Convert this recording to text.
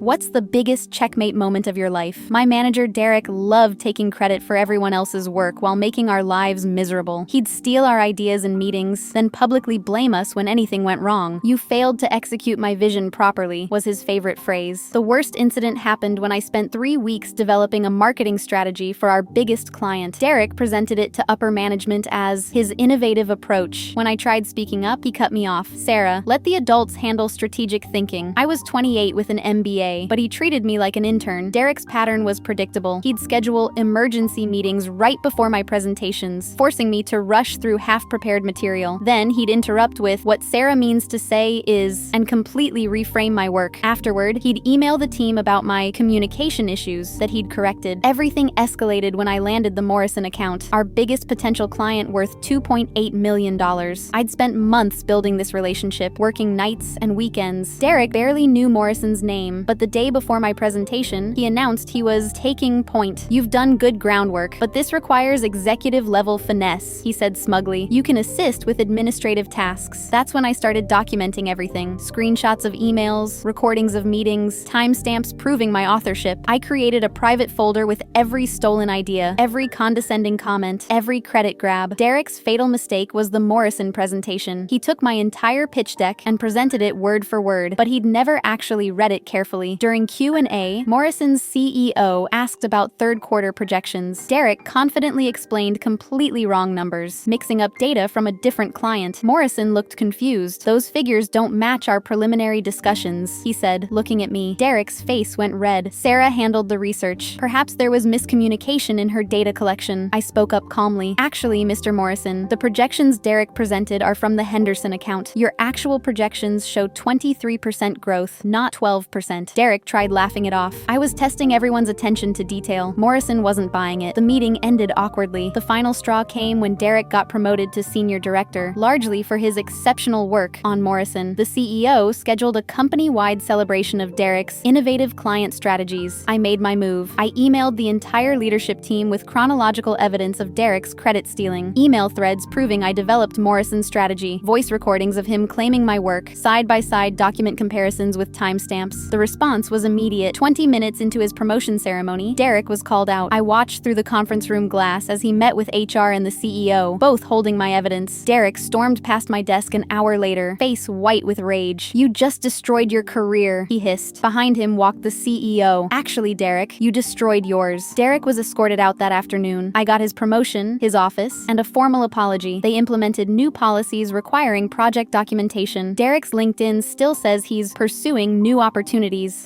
What's the biggest checkmate moment of your life? My manager, Derek, loved taking credit for everyone else's work while making our lives miserable. He'd steal our ideas in meetings, then publicly blame us when anything went wrong. "You failed to execute my vision properly," was his favorite phrase. The worst incident happened when I spent 3 weeks developing a marketing strategy for our biggest client. Derek presented it to upper management as his innovative approach. When I tried speaking up, he cut me off. "Sarah, let the adults handle strategic thinking." I was 28 with an MBA, but he treated me like an intern. Derek's pattern was predictable. He'd schedule emergency meetings right before my presentations, forcing me to rush through half-prepared material. Then he'd interrupt with, "What Sarah means to say is," and completely reframe my work. Afterward, he'd email the team about my communication issues that he'd corrected. Everything escalated when I landed the Morrison account, our biggest potential client worth $2.8 million. I'd spent months building this relationship, working nights and weekends. Derek barely knew Morrison's name, but the day before my presentation, he announced he was taking point. "You've done good groundwork, but this requires executive-level finesse," he said smugly. "You can assist with administrative tasks." That's when I started documenting everything. Screenshots of emails, recordings of meetings, timestamps proving my authorship. I created a private folder with every stolen idea, every condescending comment, every credit grab. Derek's fatal mistake was the Morrison presentation. He took my entire pitch deck and presented it word for word, but he'd never actually read it carefully. During Q&A, Morrison's CEO asked about third-quarter projections. Derek confidently explained completely wrong numbers, mixing up data from a different client. Morrison looked confused. "Those figures don't match our preliminary discussions," he said, looking at me. Derek's face went red. "Sarah handled the research. Perhaps there was miscommunication in her data collection." I spoke up calmly. "Actually, Mr. Morrison, the projections Derek presented are from the Henderson account. Your actual projections show 23% growth, not 12%. Derek tried laughing it off. I was testing everyone's attention to detail. Morrison wasn't buying it. The meeting ended awkwardly. The final straw came when Derek got promoted to senior director, largely for his exceptional work on Morrison. The CEO scheduled a company-wide celebration of Derek's innovative client strategies. I made my move. I emailed the entire leadership team with chronological evidence of Derek's credit stealing, email threads proving I developed Morrison's strategy, voice recordings of him claiming my work, side-by-side document comparisons with timestamps. The response was immediate. 20 minutes into his promotion ceremony, Derek was called out. I watched through the conference room glass as he met with HR and the CEO, both holding my evidence. Derek stormed past my desk an hour later, face white with rage. "You just destroyed your career," he hissed. Behind him walked the CEO. "Actually, Derek, you destroyed yours." Derek was escorted out that afternoon. I got his promotion, his office, and a formal apology. They implemented new policies requiring project documentation. Derek's LinkedIn still says he's pursuing new opportunities.